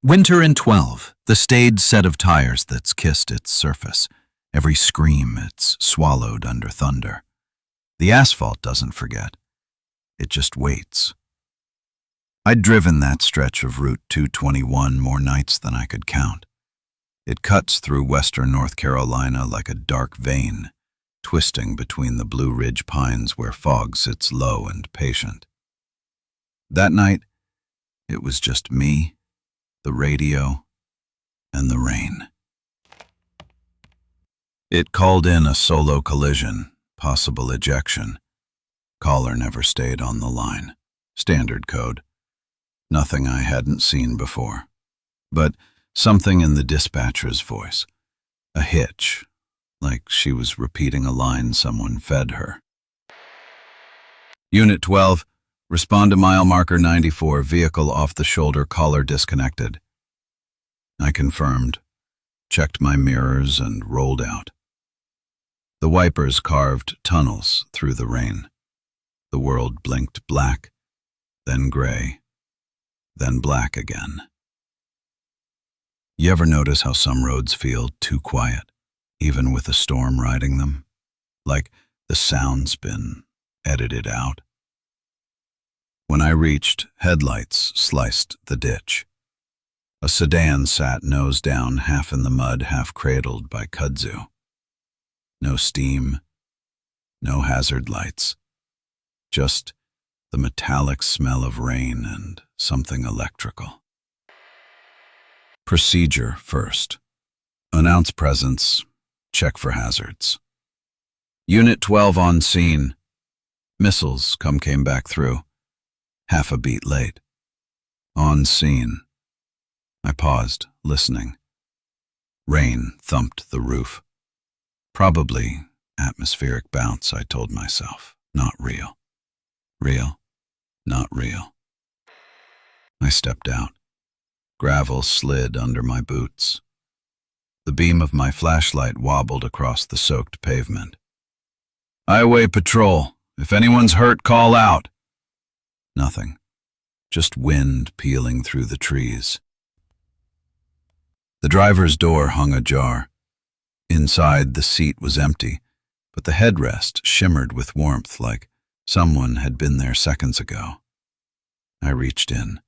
Winter in 12, the staid set of tires that's kissed its surface, every scream it's swallowed under thunder. The asphalt doesn't forget. It just waits. I'd driven that stretch of Route 221 more nights than I could count. It cuts through western North Carolina like a dark vein, twisting between the Blue Ridge pines where fog sits low and patient. That night, it was just me, the radio, and the rain. It called in a solo collision, possible ejection. Caller never stayed on the line. Standard code. Nothing I hadn't seen before. But something in the dispatcher's voice. A hitch, like she was repeating a line someone fed her. Unit 12, respond to mile marker 94, vehicle off the shoulder, caller disconnected. I confirmed, checked my mirrors, and rolled out. The wipers carved tunnels through the rain. The world blinked black, then gray, then black again. You ever notice how some roads feel too quiet, even with a storm riding them? Like the sound's been edited out? When I reached, headlights sliced the ditch. A sedan sat nose down, half in the mud, half cradled by kudzu. No steam, no hazard lights. Just the metallic smell of rain and something electrical. Procedure first. Announce presence, check for hazards. Unit 12 on scene. Missiles came back through. Half a beat late. On scene. I paused, listening. Rain thumped the roof. Probably atmospheric bounce, I told myself. Not real. Real, not real. I stepped out. Gravel slid under my boots. The beam of my flashlight wobbled across the soaked pavement. Highway patrol. If anyone's hurt, call out. Nothing. Just wind peeling through the trees. The driver's door hung ajar. Inside, the seat was empty, but the headrest shimmered with warmth like someone had been there seconds ago. I reached in.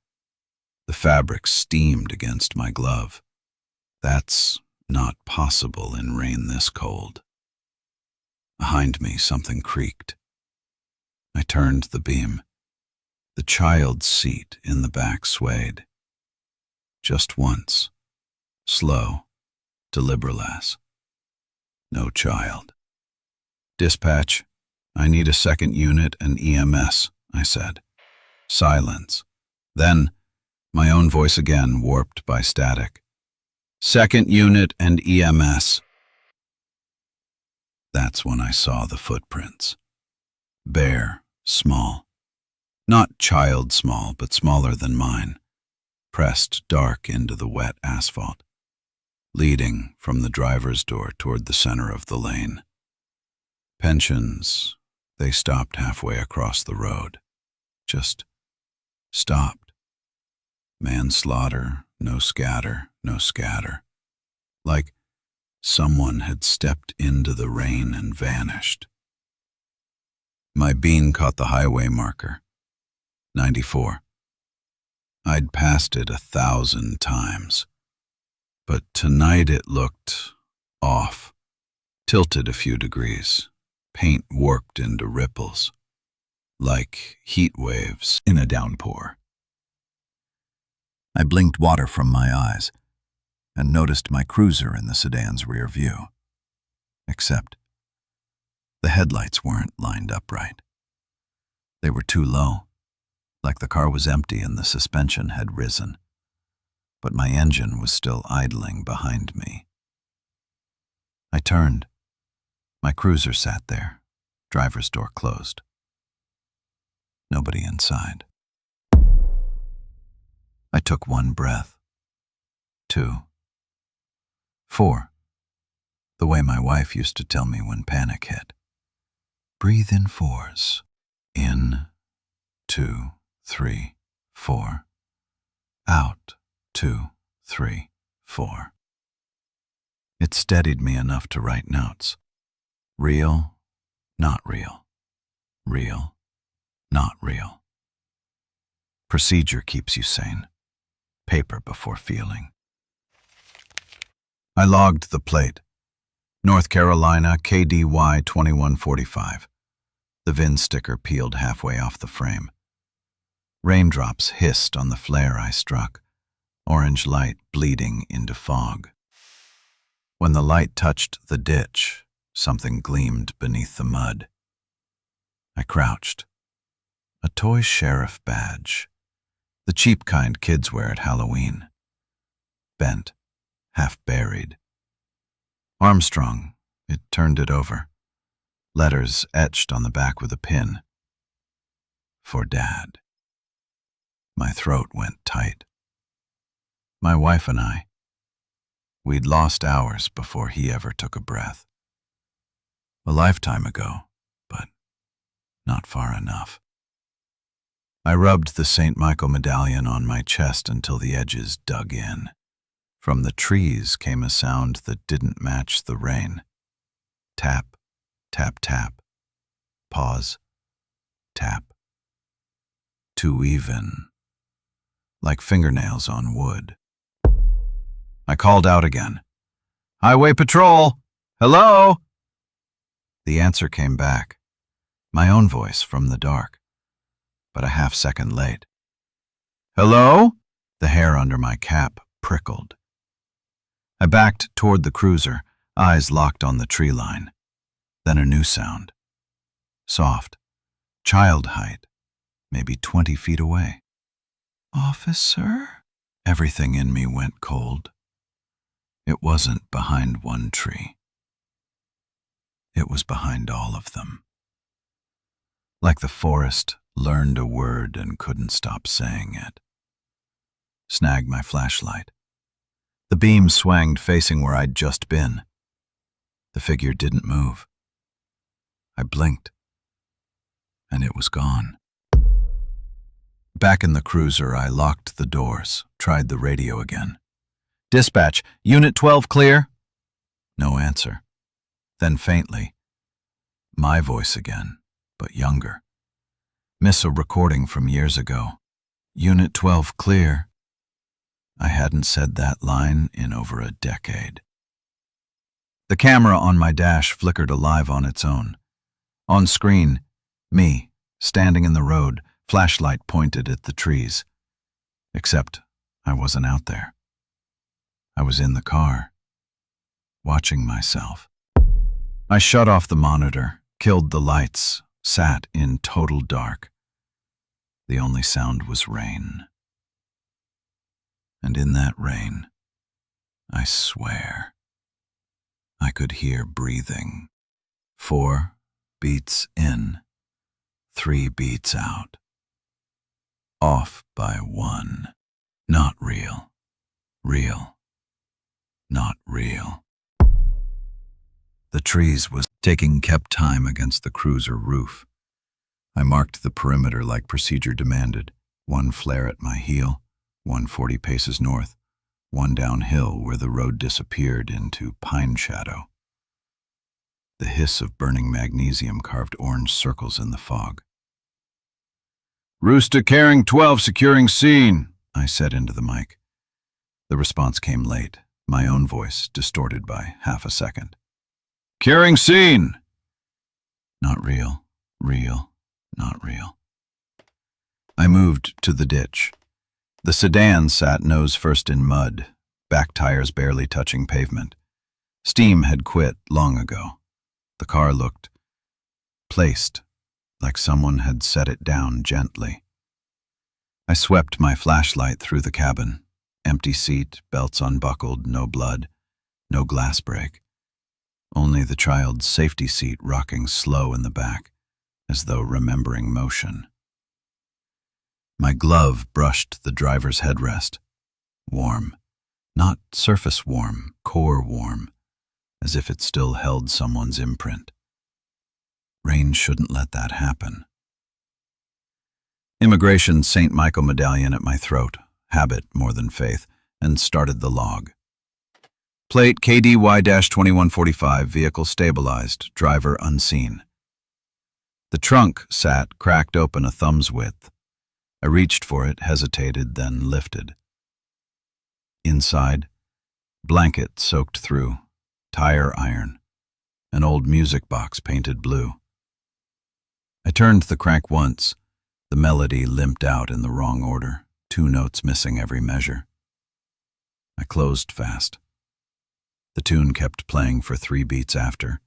The fabric steamed against my glove. That's not possible in rain this cold. Behind me, something creaked. I turned the beam. The child's seat in the back swayed. Just once. Slow. Deliberate. No child. Dispatch, I need a second unit and EMS, I said. Silence. Then, my own voice again, warped by static. Second unit and EMS. That's when I saw the footprints. Bare, small. Not child small, but smaller than mine. Pressed dark into the wet asphalt. Leading from the driver's door toward the center of the lane. Pensions, they stopped halfway across the road. Just stopped. Manslaughter, no scatter, no scatter. Like someone had stepped into the rain and vanished. My bean caught the highway marker. 94. I'd passed it 1,000 times. But tonight it looked off, tilted a few degrees, paint warped into ripples, like heat waves in a downpour. I blinked water from my eyes and noticed my cruiser in the sedan's rear view. Except the headlights weren't lined up right. They were too low, like the car was empty and the suspension had risen. But my engine was still idling behind me. I turned. My cruiser sat there, driver's door closed. Nobody inside. I took one breath. 2. 4. The way my wife used to tell me when panic hit. Breathe in 4s. In, 2, 3, 4. Out, 2, 3, 4. It steadied me enough to write notes. Real, not real. Real, not real. Procedure keeps you sane. Paper before feeling. I logged the plate. North Carolina, KDY 2145. The VIN sticker peeled halfway off the frame. Raindrops hissed on the flare I struck, orange light bleeding into fog. When the light touched the ditch, something gleamed beneath the mud. I crouched. A toy sheriff badge, the cheap kind kids wear at Halloween. Bent, half buried. Armstrong, it turned it over. Letters etched on the back with a pin. For Dad. My throat went tight. My wife and I, we'd lost hours before he ever took a breath. A lifetime ago, but not far enough. I rubbed the St. Michael medallion on my chest until the edges dug in. From the trees came a sound that didn't match the rain. Tap, tap, tap. Pause. Tap. Too even. Like fingernails on wood. I called out again. Highway Patrol! Hello? The answer came back. My own voice from the dark, but a half-second late. Hello? The hair under my cap prickled. I backed toward the cruiser, eyes locked on the tree line. Then a new sound. Soft, child height, maybe 20 feet away. Officer? Everything in me went cold. It wasn't behind one tree. It was behind all of them. Like the forest learned a word and couldn't stop saying it. Snagged my flashlight. The beam swanged facing where I'd just been. The figure didn't move. I blinked, and it was gone. Back in the cruiser, I locked the doors, tried the radio again. Dispatch, Unit 12 clear? No answer. Then faintly, my voice again, but younger. Miss a recording from years ago. Unit 12 clear. I hadn't said that line in over a decade. The camera on my dash flickered alive on its own. On screen, me, standing in the road, flashlight pointed at the trees. Except I wasn't out there. I was in the car, watching myself. I shut off the monitor, killed the lights, sat in total dark. The only sound was rain. And in that rain, I swear, I could hear breathing. 4 beats in, 3 beats out. Off by 1. Not real. Real. Not real. The trees was taking kept time against the cruiser roof. I marked the perimeter like procedure demanded. 1 flare at my heel, 1 40 paces north, 1 downhill where the road disappeared into pine shadow. The hiss of burning magnesium carved orange circles in the fog. Rooster carrying 12 securing scene, I said into the mic. The response came late, my own voice distorted by half a second. Carrying scene! Not real, real, not real. I moved to the ditch. The sedan sat nose first in mud, back tires barely touching pavement. Steam had quit long ago. The car looked placed, like someone had set it down gently. I swept my flashlight through the cabin. Empty seat, belts unbuckled, no blood, no glass break. Only the child's safety seat rocking slow in the back, as though remembering motion. My glove brushed the driver's headrest. Warm. Not surface warm, core warm, as if it still held someone's imprint. Rain shouldn't let that happen. Immigration St. Michael medallion at my throat, habit more than faith, and started the log. Plate KDY-2145, vehicle stabilized, driver unseen. The trunk sat cracked open a thumb's width. I reached for it, hesitated, then lifted. Inside, blanket soaked through, tire iron, an old music box painted blue. I turned the crank once. The melody limped out in the wrong order, 2 notes missing every measure. I closed fast. The tune kept playing for 3 beats after,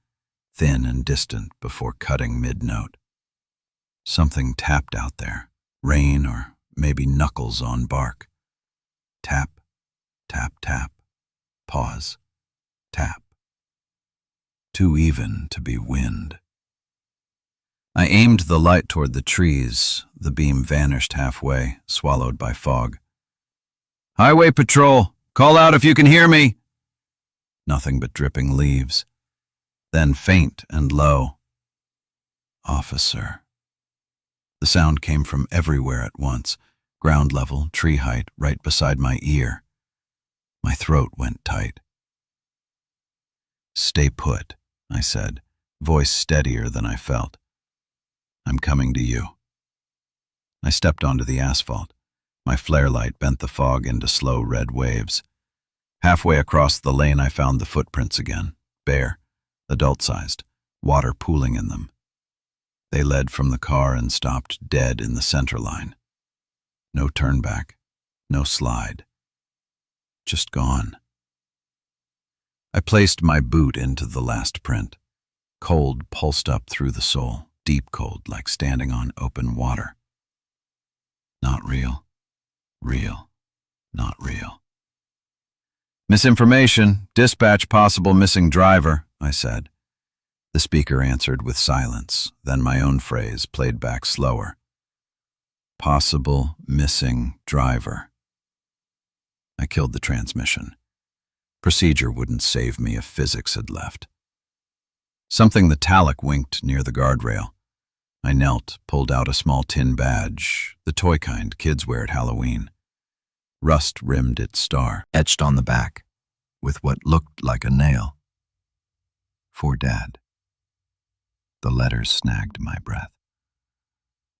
thin and distant before cutting mid-note. Something tapped out there, rain or maybe knuckles on bark. Tap, tap, tap, pause, tap. Too even to be wind. I aimed the light toward the trees. The beam vanished halfway, swallowed by fog. "Highway patrol, call out if you can hear me!" Nothing but dripping leaves. Then faint and low. "Officer." The sound came from everywhere at once, ground level, tree height, right beside my ear. My throat went tight. "Stay put," I said, voice steadier than I felt. "I'm coming to you." I stepped onto the asphalt. My flare light bent the fog into slow red waves. Halfway across the lane I found the footprints again, bare, adult-sized, water pooling in them. They led from the car and stopped dead in the center line. No turnback, no slide. Just gone. I placed my boot into the last print. Cold pulsed up through the sole, deep cold like standing on open water. Not real. Real. Not real. "Misinformation. Dispatch possible missing driver," I said. The speaker answered with silence, then my own phrase played back slower. "Possible missing driver." I killed the transmission. Procedure wouldn't save me if physics had left. Something metallic winked near the guardrail. I knelt, pulled out a small tin badge, the toy kind kids wear at Halloween. Rust rimmed its star, etched on the back, with what looked like a nail. "For Dad." The letters snagged my breath.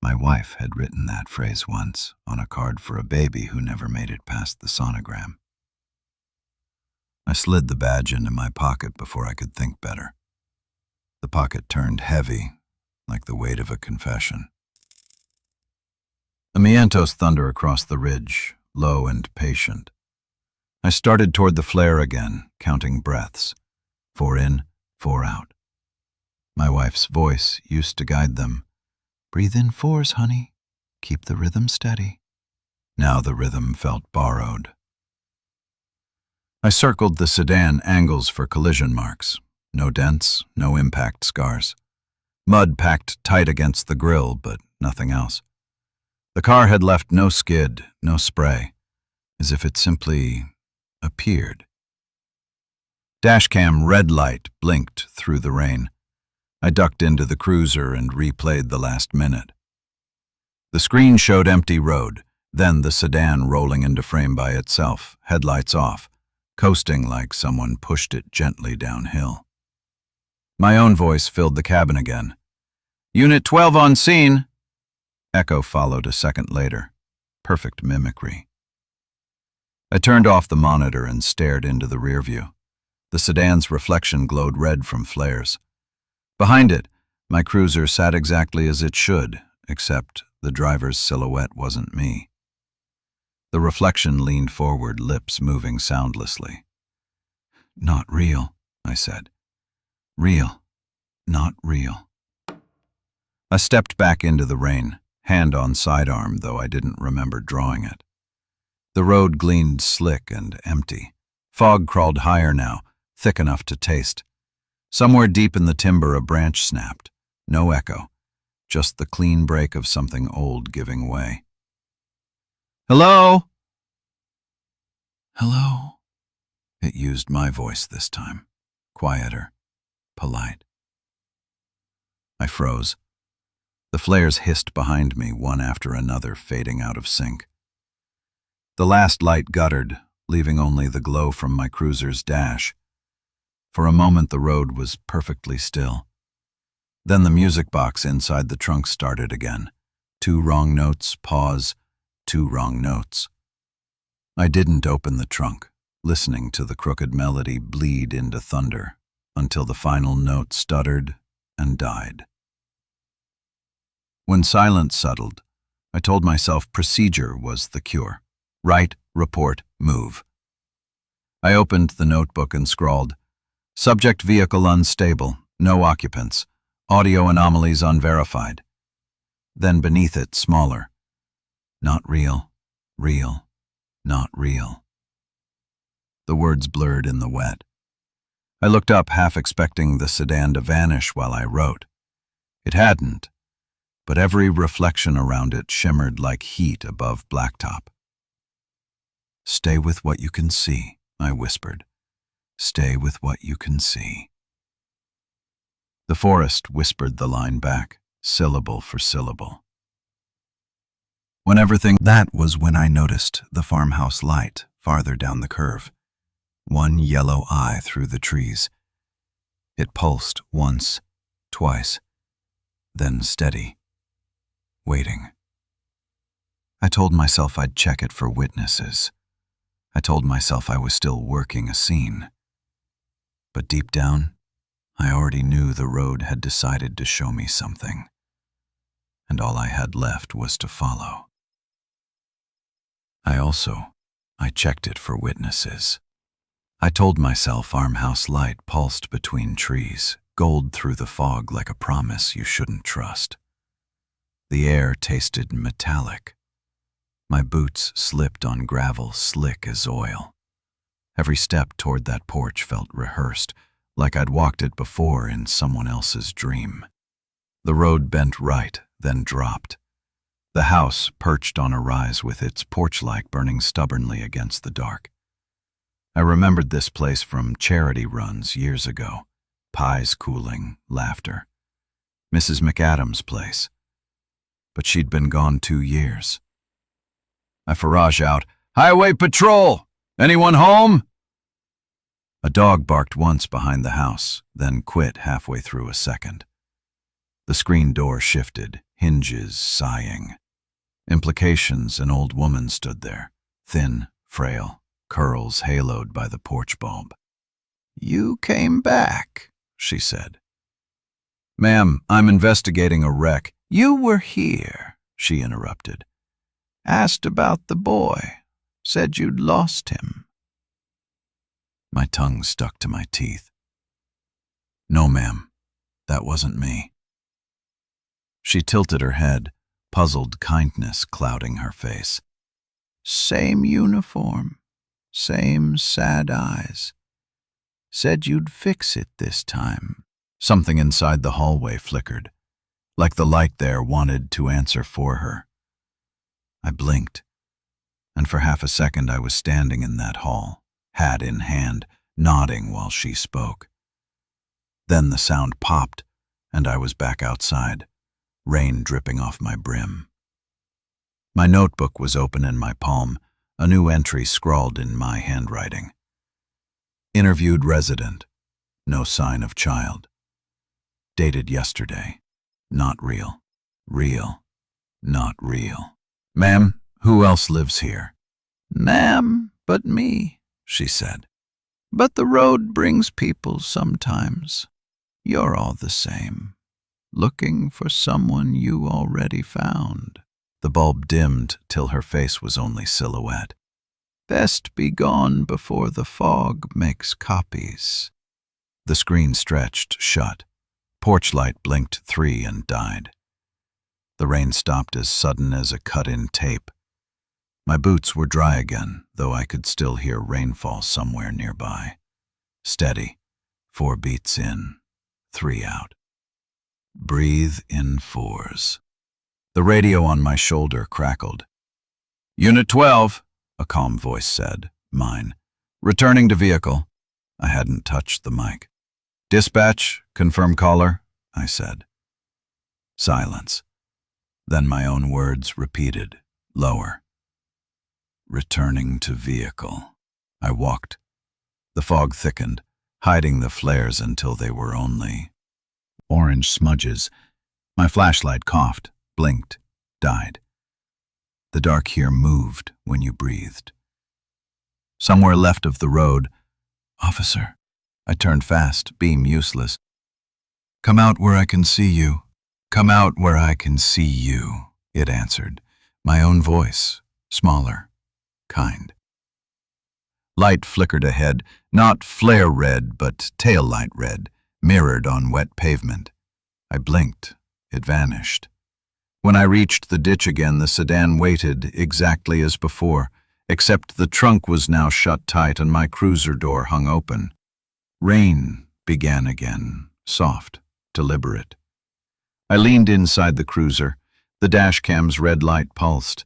My wife had written that phrase once on a card for a baby who never made it past the sonogram. I slid the badge into my pocket before I could think better. The pocket turned heavy, like the weight of a confession. Amiantos thunder across the ridge, low and patient. I started toward the flare again, counting breaths. 4 in, 4 out. My wife's voice used to guide them. "Breathe in 4s, honey. Keep the rhythm steady." Now the rhythm felt borrowed. I circled the sedan angles for collision marks. No dents, no impact scars. Mud packed tight against the grille, but nothing else. The car had left no skid, no spray, as if it simply appeared. Dashcam red light blinked through the rain. I ducked into the cruiser and replayed the last minute. The screen showed empty road, then the sedan rolling into frame by itself, headlights off, coasting like someone pushed it gently downhill. My own voice filled the cabin again. "Unit 12 on scene." Echo followed a second later. Perfect mimicry. I turned off the monitor and stared into the rear view. The sedan's reflection glowed red from flares. Behind it, my cruiser sat exactly as it should, except the driver's silhouette wasn't me. The reflection leaned forward, lips moving soundlessly. "Not real," I said. "Real, not real." I stepped back into the rain, hand on sidearm, though I didn't remember drawing it. The road gleamed slick and empty. Fog crawled higher now, thick enough to taste. Somewhere deep in the timber a branch snapped. No echo, just the clean break of something old giving way. "Hello?" "Hello." It used my voice this time, quieter, polite. I froze. The flares hissed behind me, one after another, fading out of sync. The last light guttered, leaving only the glow from my cruiser's dash. For a moment the road was perfectly still. Then the music box inside the trunk started again. 2 wrong notes, pause, 2 wrong notes. I didn't open the trunk, listening to the crooked melody bleed into thunder, until the final note stuttered and died. When silence settled, I told myself procedure was the cure. Write, report, move. I opened the notebook and scrawled, "Subject vehicle unstable, no occupants, audio anomalies unverified." Then beneath it, smaller, "Not real, real, not real." The words blurred in the wet. I looked up, half expecting the sedan to vanish while I wrote. It hadn't, but every reflection around it shimmered like heat above blacktop. "Stay with what you can see," I whispered. "Stay with what you can see." The forest whispered the line back, syllable for syllable. That was when I noticed the farmhouse light farther down the curve. One yellow eye through the trees. It pulsed once, twice, then steady, waiting. I told myself I'd check it for witnesses. I told myself I was still working a scene. But deep down, I already knew the road had decided to show me something, and all I had left was to follow. I checked it for witnesses. I told myself farmhouse light pulsed between trees, gold through the fog like a promise you shouldn't trust. The air tasted metallic. My boots slipped on gravel slick as oil. Every step toward that porch felt rehearsed, like I'd walked it before in someone else's dream. The road bent right, then dropped. The house perched on a rise with its porch light burning stubbornly against the dark. I remembered this place from charity runs years ago. Pies cooling, laughter. Mrs. McAdams' place. But she'd been gone 2 years. I forage out, "Highway Patrol! Anyone home?" A dog barked once behind the house, then quit halfway through a second. The screen door shifted, hinges sighing. Implications, an old woman stood there, thin, frail, curls haloed by the porch bulb. "You came back," she said. "Ma'am, I'm investigating a wreck." "You were here," she interrupted. "Asked about the boy. Said you'd lost him." My tongue stuck to my teeth. "No, ma'am, that wasn't me." She tilted her head, puzzled kindness clouding her face. "Same uniform, same sad eyes. Said you'd fix it this time." Something inside the hallway flickered, like the light there wanted to answer for her. I blinked, and for half a second I was standing in that hall, hat in hand, nodding while she spoke. Then the sound popped, and I was back outside, rain dripping off my brim. My notebook was open in my palm, a new entry scrawled in my handwriting. Interviewed resident, no sign of child. Dated yesterday, not real, real, not real. "Ma'am, who else lives here?" "Ma'am, but me," she said. "But the road brings people sometimes. You're all the same. Looking for someone you already found." The bulb dimmed till her face was only silhouette. "Best be gone before the fog makes copies." The screen stretched shut. Porch light blinked 3 and died. The rain stopped as sudden as a cut-in tape. My boots were dry again, though I could still hear rainfall somewhere nearby. Steady, 4 beats in, 3 out. Breathe in 4s. The radio on my shoulder crackled. "Unit 12, a calm voice said, mine. "Returning to vehicle." I hadn't touched the mic. "Dispatch, confirm caller," I said. Silence. Then my own words repeated, lower. "Returning to vehicle." I walked. The fog thickened, hiding the flares until they were only orange smudges. My flashlight coughed, blinked, died. The dark here moved when you breathed. Somewhere left of the road, "Officer." I turned fast, beam useless. "Come out where I can see you. Come out where I can see you," it answered. My own voice, smaller, kind. Light flickered ahead, not flare red, but tail light red, mirrored on wet pavement. I blinked. It vanished. When I reached the ditch again, the sedan waited exactly as before, except the trunk was now shut tight and my cruiser door hung open. Rain began again, soft, deliberate. I leaned inside the cruiser. The dashcam's red light pulsed.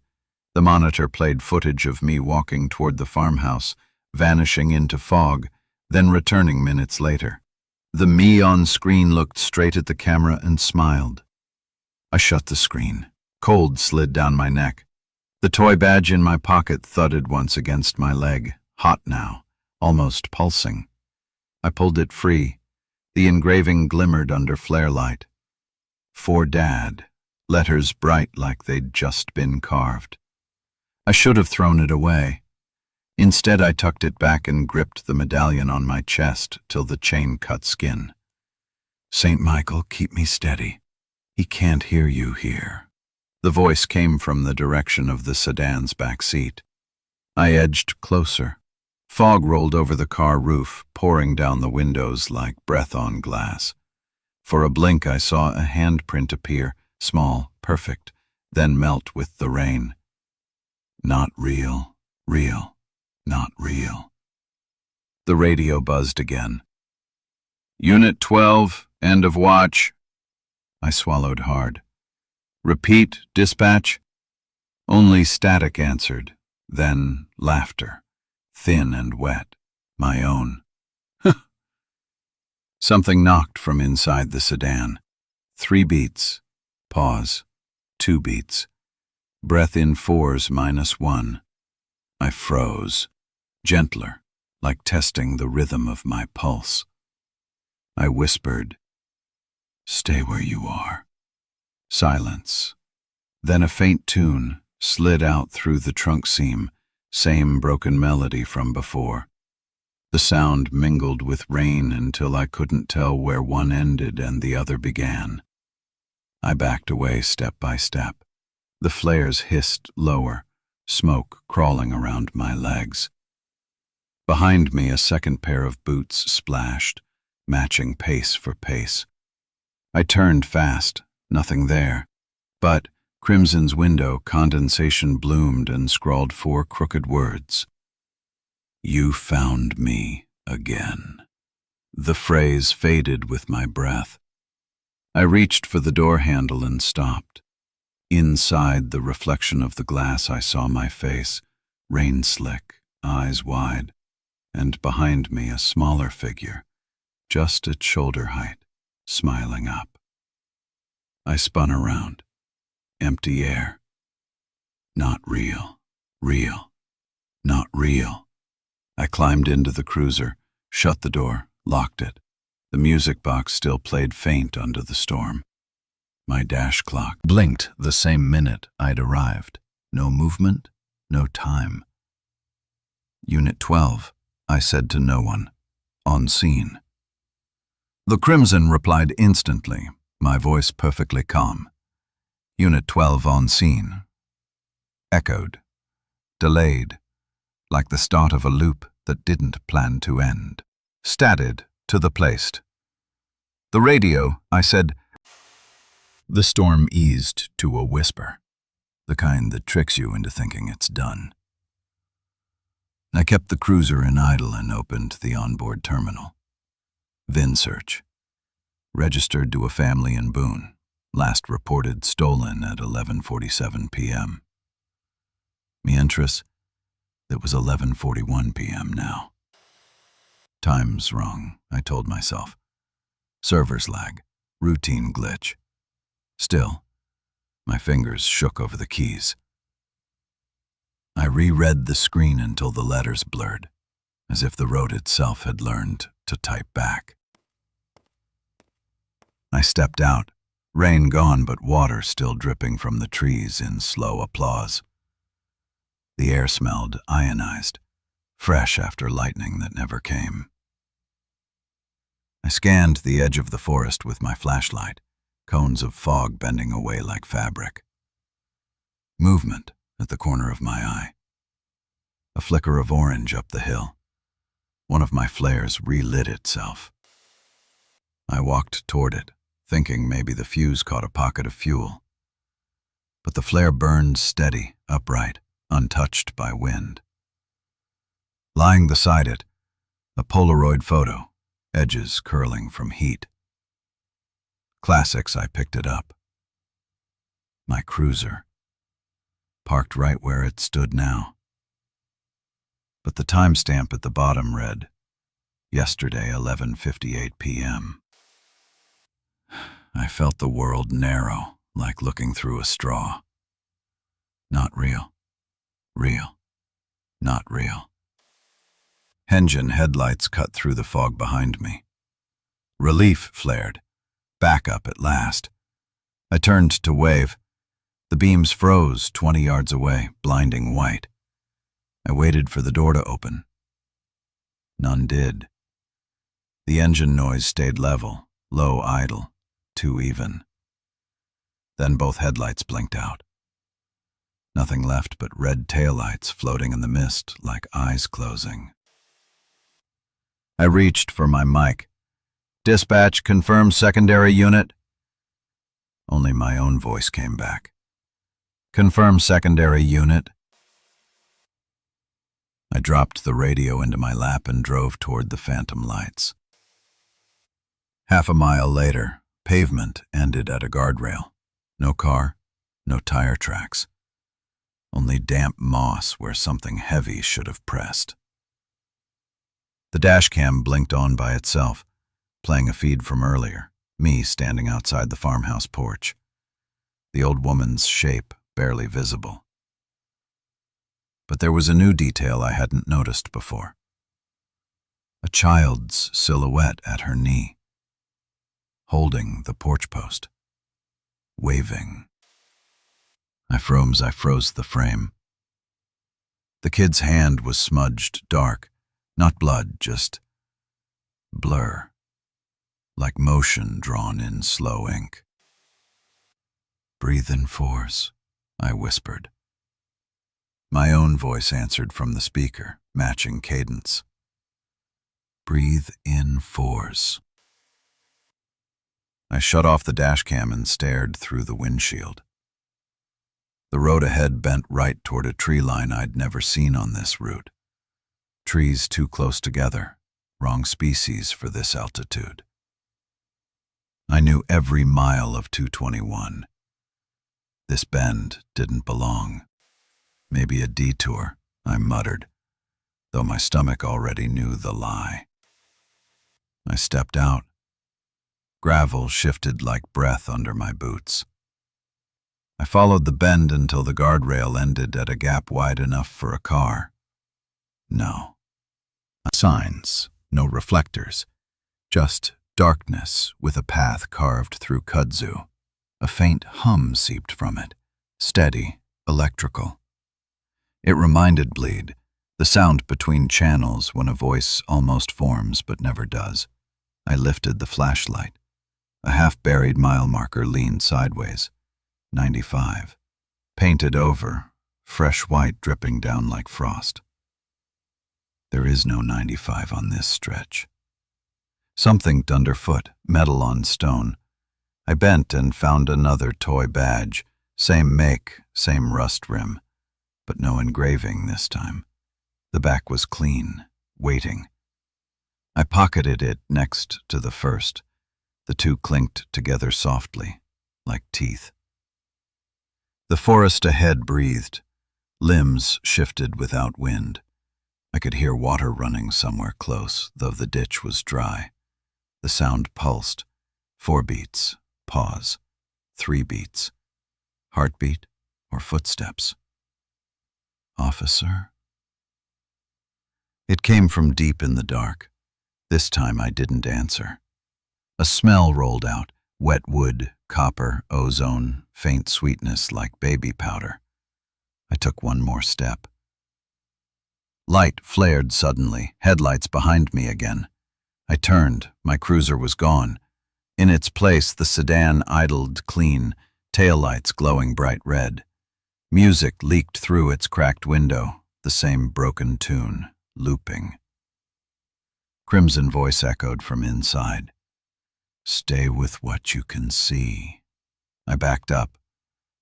The monitor played footage of me walking toward the farmhouse, vanishing into fog, then returning minutes later. The me on screen looked straight at the camera and smiled. I shut the screen. Cold slid down my neck. The toy badge in my pocket thudded once against my leg, hot now, almost pulsing. I pulled it free. The engraving glimmered under flare light. "For Dad," letters bright like they'd just been carved. I should have thrown it away. Instead, I tucked it back and gripped the medallion on my chest till the chain cut skin. "St. Michael, keep me steady. He can't hear you here." The voice came from the direction of the sedan's back seat. I edged closer. Fog rolled over the car roof, pouring down the windows like breath on glass. For a blink, I saw a handprint appear, small, perfect, then melt with the rain. Not real, real, not real. The radio buzzed again. "Unit 12, end of watch." I swallowed hard. "Repeat, dispatch." Only static answered, then laughter, thin and wet, my own. Something knocked from inside the sedan. 3 beats. Pause. 2 beats. Breath in 4s -1. I froze, gentler, like testing the rhythm of my pulse. I whispered, "Stay where you are." Silence. Then a faint tune slid out through the trunk seam, same broken melody from before. The sound mingled with rain until I couldn't tell where one ended and the other began. I backed away step by step. The flares hissed lower, smoke crawling around my legs. Behind me, a second pair of boots splashed, matching pace for pace. I turned fast, nothing there. But Crimson's window, condensation bloomed and scrawled 4 crooked words. "You found me again." The phrase faded with my breath. I reached for the door handle and stopped. Inside the reflection of the glass, I saw my face, rain-slick, eyes wide, and behind me a smaller figure, just at shoulder height, smiling up. I spun around. Empty air. Not real, real, not real. I climbed into the cruiser, shut the door, locked it. The music box still played faint under the storm. My dash clock blinked the same minute I'd arrived. No movement, no time. "Unit 12, I said to no one. On scene." The Crimson replied instantly, my voice perfectly calm. "Unit 12 on scene." Echoed, delayed, like the start of a loop that didn't plan to end. Statted to the placed. The radio, I said. The storm eased to a whisper, the kind that tricks you into thinking it's done. I kept the cruiser in idle and opened the onboard terminal. VIN search. Registered to a family in Boone. Last reported stolen at 11:47 p.m. Mi entras, it was 11:41 p.m. now. Time's wrong, I told myself. Server's lag, routine glitch. Still, my fingers shook over the keys. I reread the screen until the letters blurred. as if the road itself had learned to type back. I stepped out, rain gone but water still dripping from the trees in slow applause. The air smelled ionized, fresh after lightning that never came. I scanned the edge of the forest with my flashlight, cones of fog bending away like fabric. Movement at the corner of my eye. A flicker of orange up the hill. One of my flares relit itself. I walked toward it, thinking maybe the fuse caught a pocket of fuel. But the flare burned steady, upright, untouched by wind. Lying beside it, a Polaroid photo, edges curling from heat. Classics, I picked it up. My cruiser, parked right where it stood now. But the timestamp at the bottom read, yesterday 11:58 p.m. I felt the world narrow, like looking through a straw. Not real. Real. Not real. Engine headlights cut through the fog behind me. Relief flared. Backup at last. I turned to wave. The beams froze 20 yards away, blinding white. I waited for the door to open. None did. The engine noise stayed level, low idle, too even. Then both headlights blinked out. Nothing left but red taillights floating in the mist like eyes closing. I reached for my mic. Dispatch, confirm secondary unit. Only my own voice came back. Confirm secondary unit. I dropped the radio into my lap and drove toward the phantom lights. Half a mile later, pavement ended at a guardrail. No car, no tire tracks. Only damp moss where something heavy should have pressed. The dashcam blinked on by itself, playing a feed from earlier, me standing outside the farmhouse porch. The old woman's shape barely visible. But there was a new detail I hadn't noticed before. A child's silhouette at her knee, holding the porch post, waving. I froze the frame. The kid's hand was smudged dark, not blood, just blur, like motion drawn in slow ink. Breathe in force, I whispered. My own voice answered from the speaker, matching cadence. Breathe in force. I shut off the dashcam and stared through the windshield. The road ahead bent right toward a tree line I'd never seen on this route. Trees too close together, wrong species for this altitude. I knew every mile of 221. This bend didn't belong. Maybe a detour, I muttered, though my stomach already knew the lie. I stepped out. Gravel shifted like breath under my boots. I followed the bend until the guardrail ended at a gap wide enough for a car. No signs, no reflectors, just darkness with a path carved through kudzu. A faint hum seeped from it, steady, electrical. It reminded Bleed, the sound between channels when a voice almost forms but never does. I lifted the flashlight. A half-buried mile marker leaned sideways. 95. Painted over, fresh white dripping down like frost. There is no 95 on this stretch. Something underfoot, metal on stone. I bent and found another toy badge, same make, same rust rim, but no engraving this time. The back was clean, waiting. I pocketed it next to the first. The two clinked together softly, like teeth. The forest ahead breathed. Limbs shifted without wind. I could hear water running somewhere close, though the ditch was dry. The sound pulsed. 4 beats, pause. 3 beats. Heartbeat or footsteps. Officer? It came from deep in the dark. This time I didn't answer. A smell rolled out, wet wood, copper, ozone, faint sweetness like baby powder. I took one more step. Light flared suddenly, headlights behind me again. I turned, my cruiser was gone. In its place, the sedan idled clean, taillights glowing bright red. Music leaked through its cracked window, the same broken tune, looping. Crimson voice echoed from inside. "Stay with what you can see." I backed up.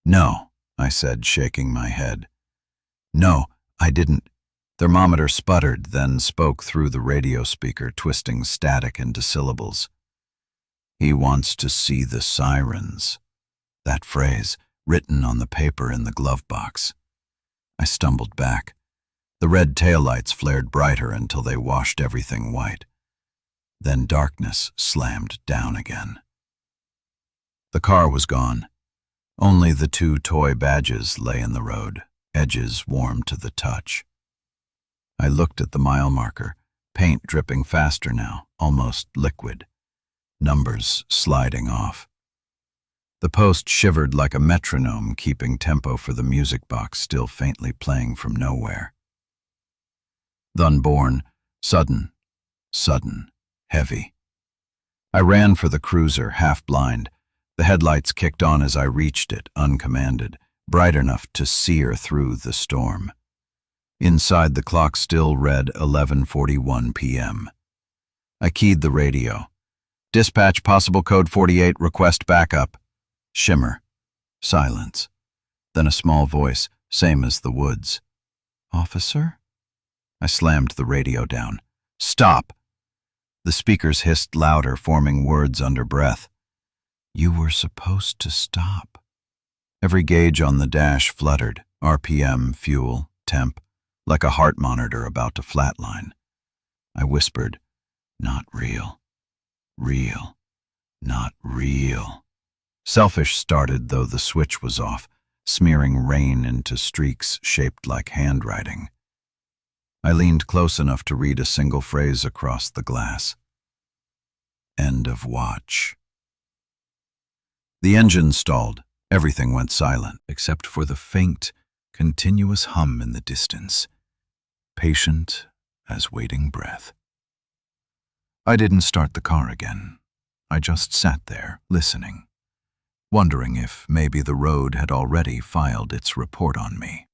"No," I said, shaking my head. "No, I didn't." Thermometer sputtered, then spoke through the radio speaker, twisting static into syllables. "He wants to see the sirens." That phrase, written on the paper in the glove box. I stumbled back. The red taillights flared brighter until they washed everything white. Then darkness slammed down again. The car was gone. Only the two toy badges lay in the road, edges warm to the touch. I looked at the mile marker, paint dripping faster now, almost liquid. Numbers sliding off. The post shivered like a metronome, keeping tempo for the music box still faintly playing from nowhere. The unborn, sudden, heavy. I ran for the cruiser, half blind. The headlights kicked on as I reached it, uncommanded, bright enough to sear through the storm. Inside, the clock still read 11:41 p.m. I keyed the radio. "Dispatch, possible code 48, request backup." Shimmer. Silence. Then a small voice, same as the woods. "Officer?" I slammed the radio down. "Stop!" The speakers hissed louder, forming words under breath. "You were supposed to stop." Every gauge on the dash fluttered, RPM, fuel, temp, like a heart monitor about to flatline. I whispered, "Not real. Real. Not real." Selfish started, though the switch was off, smearing rain into streaks shaped like handwriting. I leaned close enough to read a single phrase across the glass. "End of watch." The engine stalled. Everything went silent, except for the faint, continuous hum in the distance, patient as waiting breath. I didn't start the car again. I just sat there, listening, wondering if maybe the road had already filed its report on me.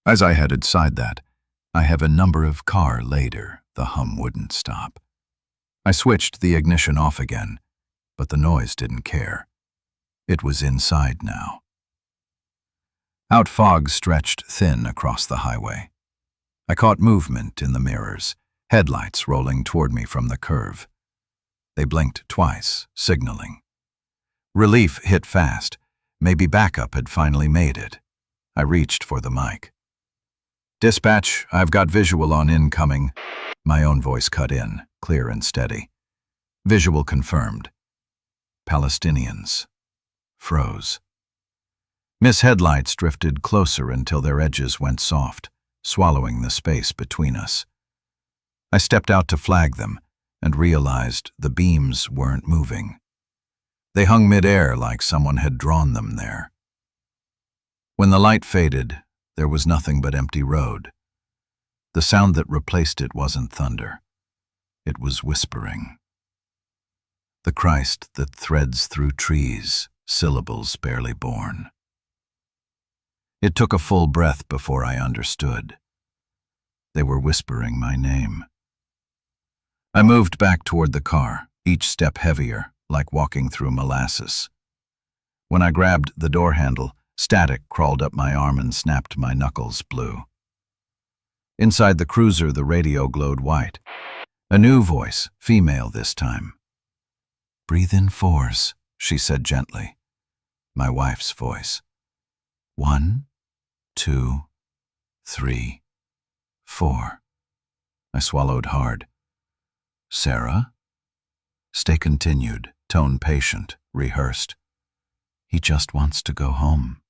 As I headed side that, I have a number of car later, the hum wouldn't stop. I switched the ignition off again, but the noise didn't care. It was inside now. Out fog stretched thin across the highway. I caught movement in the mirrors, headlights rolling toward me from the curve. They blinked twice, signaling. Relief hit fast. Maybe backup had finally made it. I reached for the mic. "Dispatch, I've got visual on incoming." My own voice cut in, clear and steady. Visual confirmed. Palestinians. Froze. Miss Headlights drifted closer until their edges went soft, swallowing the space between us. I stepped out to flag them and realized the beams weren't moving. They hung mid-air like someone had drawn them there. When the light faded, there was nothing but empty road. The sound that replaced it wasn't thunder. It was whispering. The Christ that threads through trees, syllables barely born. It took a full breath before I understood. They were whispering my name. I moved back toward the car, each step heavier, like walking through molasses. When I grabbed the door handle, static crawled up my arm and snapped my knuckles blue. Inside the cruiser, the radio glowed white. A new voice, female this time. "Breathe in fours," she said gently. My wife's voice. 1, 2, 3, 4. I swallowed hard. "Sarah?" Stay continued, tone patient, rehearsed. "He just wants to go home."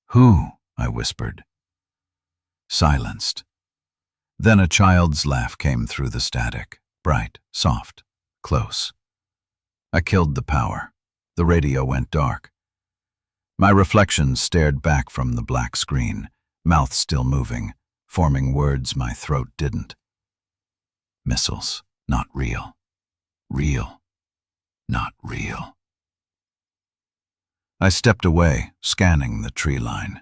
"Who?" I whispered. Silenced. Then a child's laugh came through the static, bright, soft, close. I killed the power. The radio went dark. My reflection stared back from the black screen, mouth still moving, forming words my throat didn't. Missiles, not real. Real, not real. I stepped away, scanning the tree line.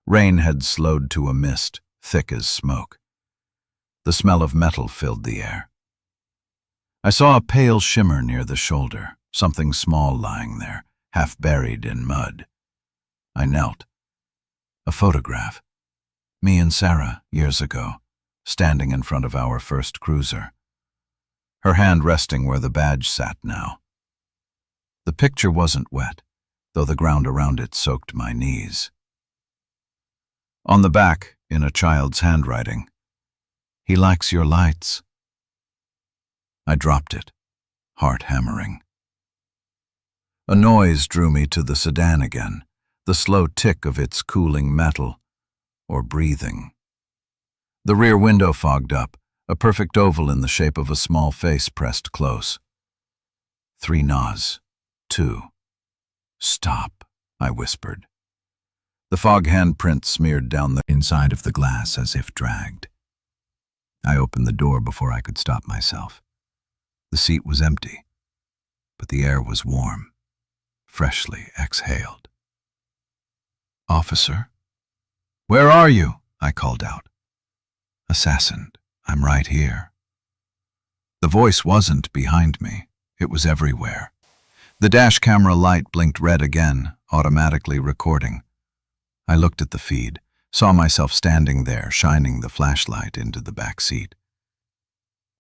Rain had slowed to a mist, thick as smoke. The smell of metal filled the air. I saw a pale shimmer near the shoulder, something small lying there, half buried in mud. I knelt. A photograph. Me and Sarah, years ago, standing in front of our first cruiser. Her hand resting where the badge sat now. The picture wasn't wet, though the ground around it soaked my knees. On the back, in a child's handwriting, "He likes your lights." I dropped it, heart hammering. A noise drew me to the sedan again, the slow tick of its cooling metal, or breathing. The rear window fogged up, a perfect oval in the shape of a small face pressed close. 3 nods. 2. "Stop," I whispered. The fog handprint smeared down the inside of the glass as if dragged. I opened the door before I could stop myself. The seat was empty, but the air was warm, freshly exhaled. "Officer?" "Where are you?" I called out. "Assassin, I'm right here." The voice wasn't behind me. It was everywhere. The dash camera light blinked red again, automatically recording. I looked at the feed, saw myself standing there, shining the flashlight into the back seat.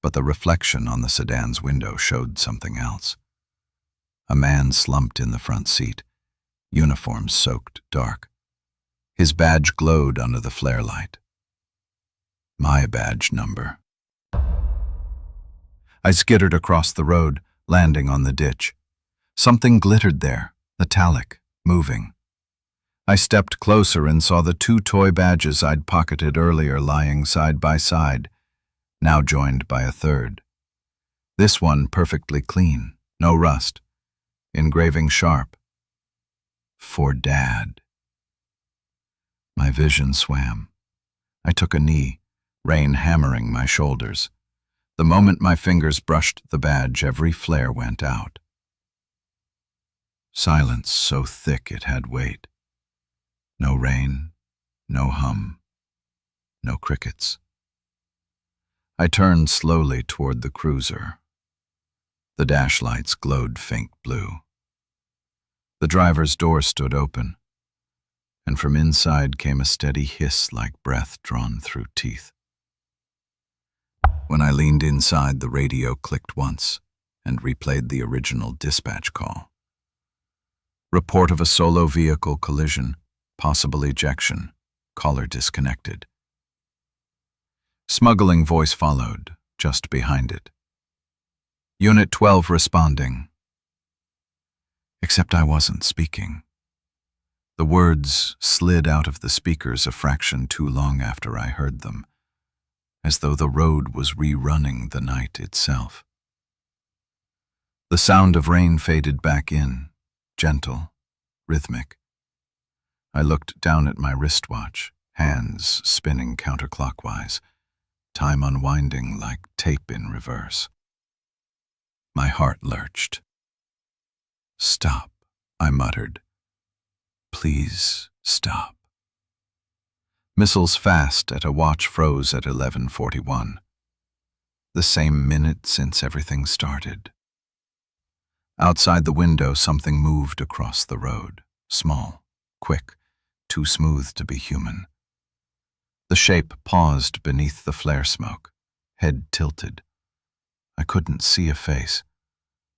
But the reflection on the sedan's window showed something else. A man slumped in the front seat, uniform soaked dark. His badge glowed under the flare light. My badge number. I skittered across the road, landing on the ditch. Something glittered there, metallic, moving. I stepped closer and saw the 2 toy badges I'd pocketed earlier lying side by side, now joined by a third. This one perfectly clean, no rust, engraving sharp. "For Dad." My vision swam. I took a knee, rain hammering my shoulders. The moment my fingers brushed the badge, every flare went out. Silence so thick it had weight. No rain, no hum, no crickets. I turned slowly toward the cruiser. The dash lights glowed faint blue. The driver's door stood open, and from inside came a steady hiss like breath drawn through teeth. When I leaned inside, the radio clicked once and replayed the original dispatch call. Report of a solo vehicle collision, possible ejection, caller disconnected. Smuggling voice followed, just behind it. Unit 12 responding. Except I wasn't speaking. The words slid out of the speakers a fraction too long after I heard them, as though the road was rerunning the night itself. The sound of rain faded back in, gentle, rhythmic. I looked down at my wristwatch, hands spinning counterclockwise, time unwinding like tape in reverse. My heart lurched. "Stop," I muttered. "Please stop." Missiles fast at a watch froze at 11:41. The same minute since everything started. Outside the window, something moved across the road, small, quick, too smooth to be human. The shape paused beneath the flare smoke, head tilted. I couldn't see a face,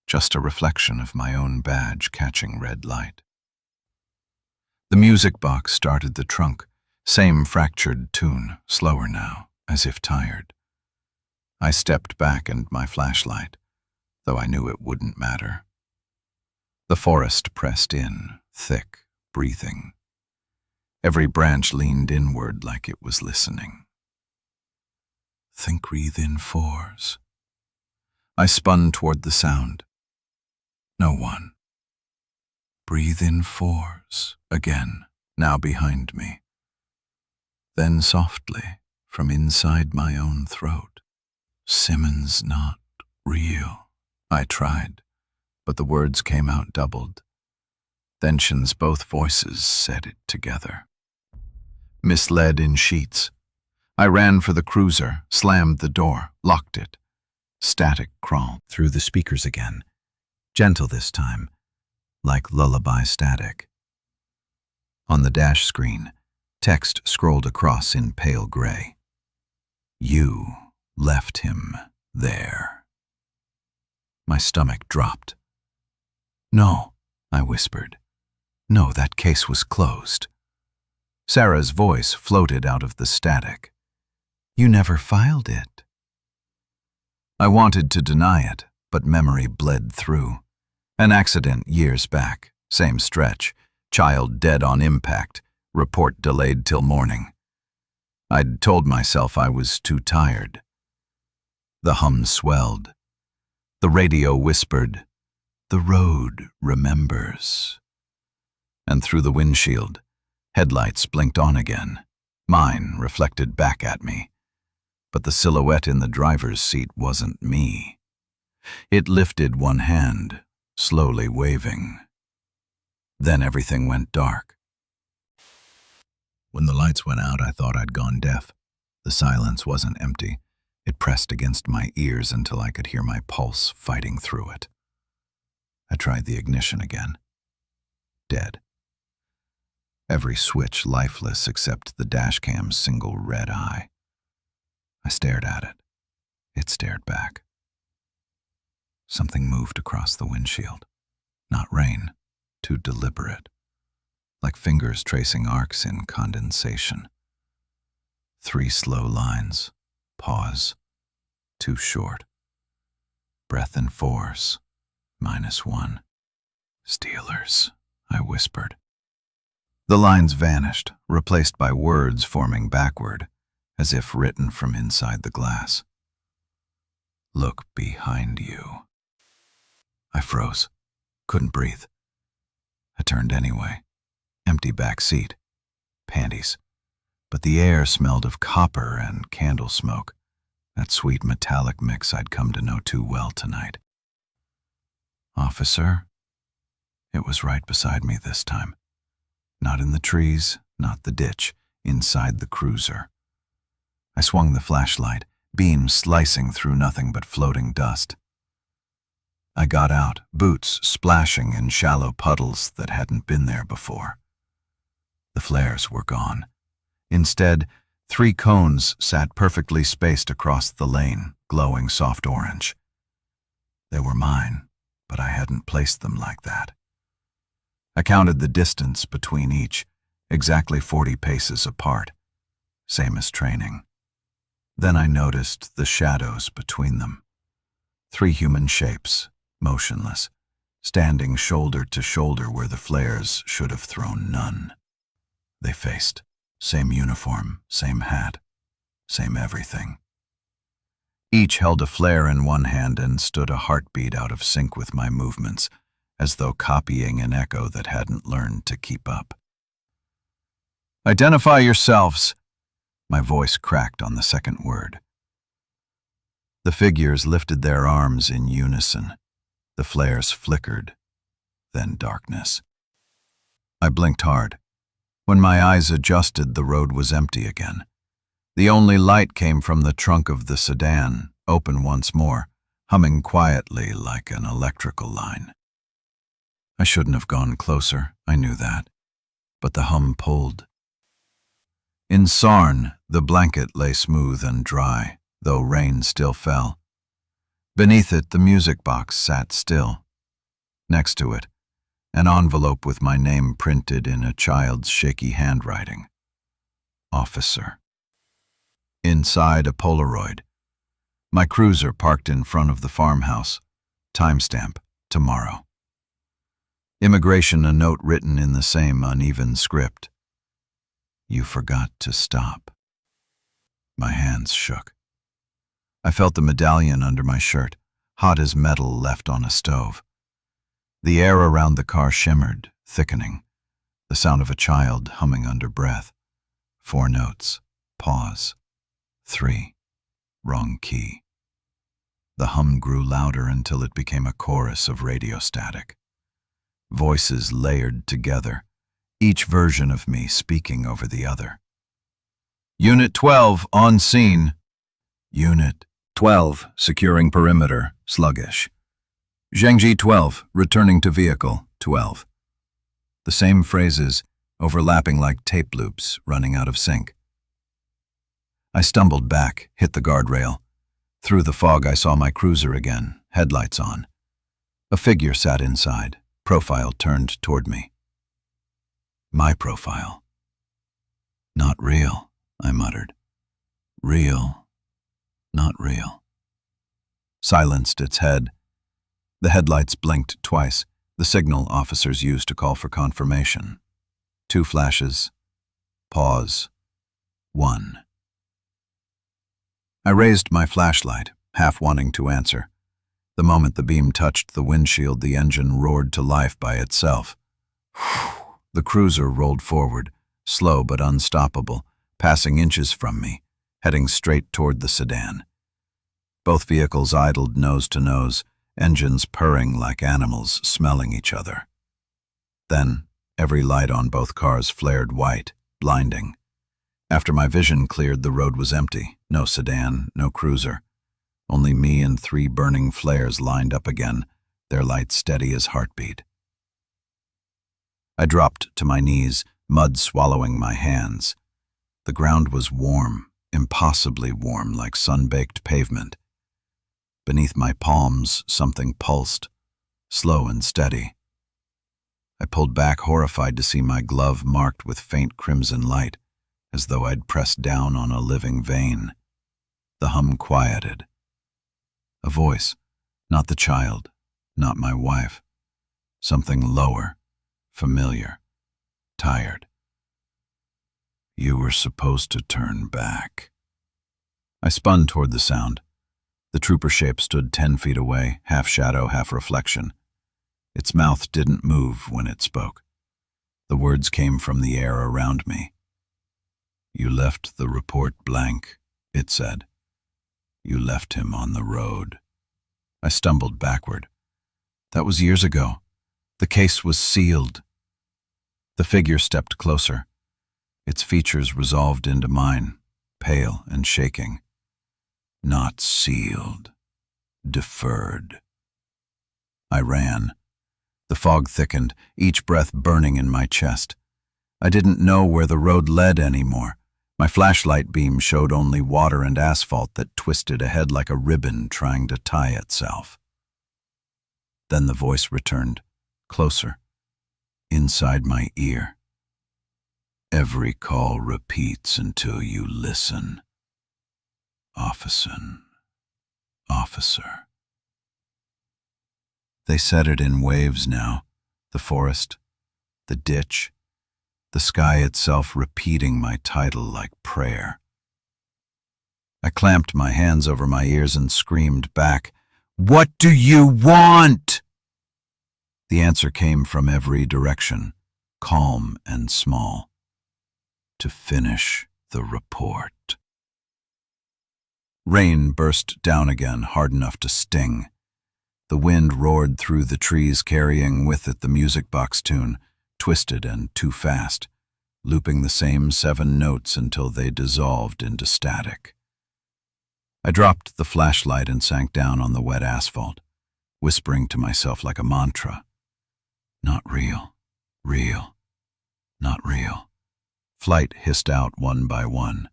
just a reflection of my own badge catching red light. The music box started the trunk, same fractured tune, slower now, as if tired. I stepped back and my flashlight, though I knew it wouldn't matter. The forest pressed in, thick, breathing. Every branch leaned inward like it was listening. Think breathe in fours. I spun toward the sound. No one. Breathe in fours, again, now behind me. Then softly, from inside my own throat. Simmons not real. I tried, but the words came out doubled. Thension's both voices said it together. Misled in sheets. I ran for the cruiser, slammed the door, locked it. Static crawled through the speakers again, gentle this time, like lullaby static. On the dash screen, text scrolled across in pale gray. You left him there. My stomach dropped. No, I whispered. No, that case was closed. Sarah's voice floated out of the static. You never filed it. I wanted to deny it, but memory bled through. An accident years back, same stretch, child dead on impact, report delayed till morning. I'd told myself I was too tired. The hum swelled. The radio whispered, "The road remembers." And through the windshield, headlights blinked on again. Mine reflected back at me. But the silhouette in the driver's seat wasn't me. It lifted one hand, slowly waving. Then everything went dark. When the lights went out, I thought I'd gone deaf. The silence wasn't empty. It pressed against my ears until I could hear my pulse fighting through it. I tried the ignition again. Dead. Every switch lifeless except the dashcam's single red eye. I stared at it. It stared back. Something moved across the windshield. Not rain, too deliberate. Like fingers tracing arcs in condensation. 3 slow lines. Pause. Too short. Breath in force. -1. Stealers, I whispered. The lines vanished, replaced by words forming backward, as if written from inside the glass. Look behind you. I froze. Couldn't breathe. I turned anyway. Empty back seat. Panties. But the air smelled of copper and candle smoke, that sweet metallic mix I'd come to know too well tonight. Officer? It was right beside me this time. Not in the trees, not the ditch, inside the cruiser. I swung the flashlight, beams slicing through nothing but floating dust. I got out, boots splashing in shallow puddles that hadn't been there before. The flares were gone. Instead, 3 cones sat perfectly spaced across the lane, glowing soft orange. They were mine, but I hadn't placed them like that. I counted the distance between each, exactly 40 paces apart, same as training. Then I noticed the shadows between them. 3 human shapes, motionless, standing shoulder to shoulder where the flares should have thrown none. They faced, same uniform, same hat, same everything. Each held a flare in one hand and stood a heartbeat out of sync with my movements, as though copying an echo that hadn't learned to keep up. Identify yourselves, my voice cracked on the second word. The figures lifted their arms in unison. The flares flickered, then darkness. I blinked hard. When my eyes adjusted, the road was empty again. The only light came from the trunk of the sedan, open once more, humming quietly like an electrical line. I shouldn't have gone closer, I knew that, but the hum pulled. In Sarn, the blanket lay smooth and dry, though rain still fell. Beneath it, the music box sat still. Next to it, an envelope with my name printed in a child's shaky handwriting. Officer. Inside, a Polaroid. My cruiser parked in front of the farmhouse. Timestamp, tomorrow. Immigration, a note written in the same uneven script. You forgot to stop. My hands shook. I felt the medallion under my shirt, hot as metal left on a stove. The air around the car shimmered, thickening, the sound of a child humming under breath. 4 notes, pause. 3, wrong key. The hum grew louder until it became a chorus of radio static. Voices layered together, each version of me speaking over the other. Unit 12, on scene. Unit 12, securing perimeter, sluggish. Zhengji 12, returning to vehicle, 12. The same phrases, overlapping like tape loops, running out of sync. I stumbled back, hit the guardrail. Through the fog I saw my cruiser again, headlights on. A figure sat inside, profile turned toward me. My profile. Not real, I muttered. Real, not real. Silenced its head. The headlights blinked twice, the signal officers used to call for confirmation. 2 flashes. Pause. 1. I raised my flashlight, half wanting to answer. The moment the beam touched the windshield, the engine roared to life by itself. The cruiser rolled forward, slow but unstoppable, passing inches from me, heading straight toward the sedan. Both vehicles idled nose to nose, engines purring like animals smelling each other. Then, every light on both cars flared white, blinding. After my vision cleared, the road was empty. No sedan, no cruiser. Only me and 3 burning flares lined up again, their lights steady as heartbeat. I dropped to my knees, mud swallowing my hands. The ground was warm, impossibly warm, like sun-baked pavement. Beneath my palms, something pulsed, slow and steady. I pulled back, horrified to see my glove marked with faint crimson light, as though I'd pressed down on a living vein. The hum quieted. A voice, not the child, not my wife. Something lower, familiar, tired. You were supposed to turn back. I spun toward the sound. The trooper shape stood 10 feet away, half shadow, half reflection. Its mouth didn't move when it spoke. The words came from the air around me. You left the report blank, it said. You left him on the road. I stumbled backward. That was years ago. The case was sealed. The figure stepped closer. Its features resolved into mine, pale and shaking. Not sealed. Deferred. I ran. The fog thickened, each breath burning in my chest. I didn't know where the road led anymore. My flashlight beam showed only water and asphalt that twisted ahead like a ribbon trying to tie itself. Then the voice returned, closer, inside my ear. Every call repeats until you listen. Officer. Officer. They said it in waves now, the forest, the ditch, the sky itself repeating my title like prayer. I clamped my hands over my ears and screamed back, "What do you want?" The answer came from every direction, calm and small. To finish the report. Rain burst down again, hard enough to sting. The wind roared through the trees, carrying with it the music box tune, twisted and too fast, looping the same 7 notes until they dissolved into static. I dropped the flashlight and sank down on the wet asphalt, whispering to myself like a mantra. Not real, real, not real. Flight hissed out one by one.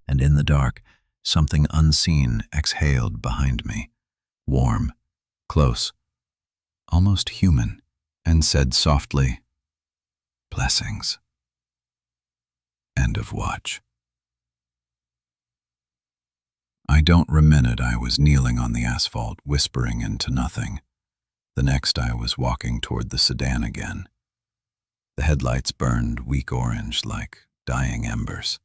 And in the dark, something unseen exhaled behind me, warm, close, almost human, and said softly, "Blessings." End of watch. I don't remit I was kneeling on the asphalt, whispering into nothing. The next I was walking toward the sedan again. The headlights burned weak orange like dying embers.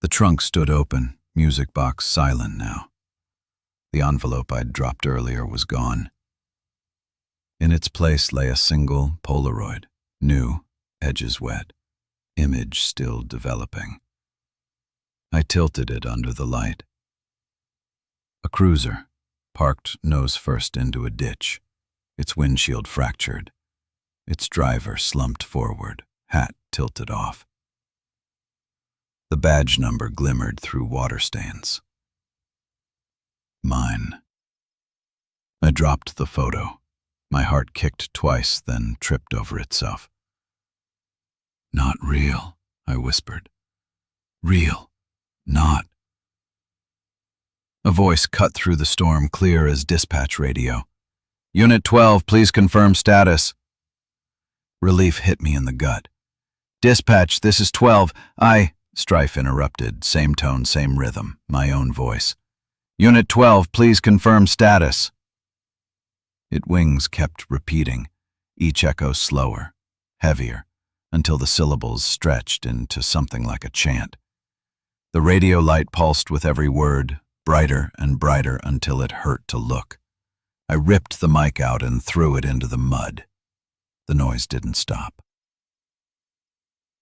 The trunk stood open, Music box silent now. The envelope I'd dropped earlier was gone. In its place lay a single Polaroid, new, edges wet, image still developing. I tilted it under the light. A cruiser, parked nose first into a ditch, its windshield fractured, its driver slumped forward, hat tilted off. The badge number glimmered through water stains. Mine. I dropped the photo. My heart kicked twice, then tripped over itself. Not real, I whispered. Real, not. A voice cut through the storm, clear as dispatch radio. Unit 12, please confirm status. Relief hit me in the gut. Dispatch, this is 12. Strife interrupted, same tone, same rhythm, my own voice. Unit 12, please confirm status. Its wings kept repeating, each echo slower, heavier, until the syllables stretched into something like a chant. The radio light pulsed with every word, brighter and brighter until it hurt to look. I ripped the mic out and threw it into the mud. The noise didn't stop.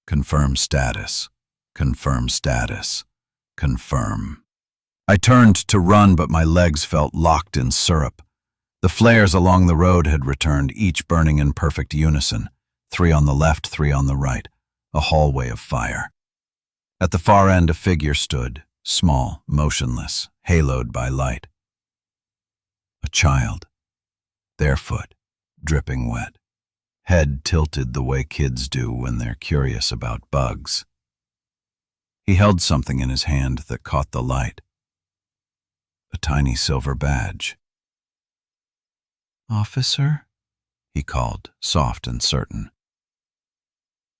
Confirm status. Confirm status. Confirm. I turned to run, but my legs felt locked in syrup. The flares along the road had returned, each burning in perfect unison. 3 on the left, 3 on the right. A hallway of fire. At the far end, a figure stood, small, motionless, haloed by light. A child, barefoot, dripping wet, head tilted the way kids do when they're curious about bugs. He held something in his hand that caught the light. A tiny silver badge. Officer? He called, soft and certain.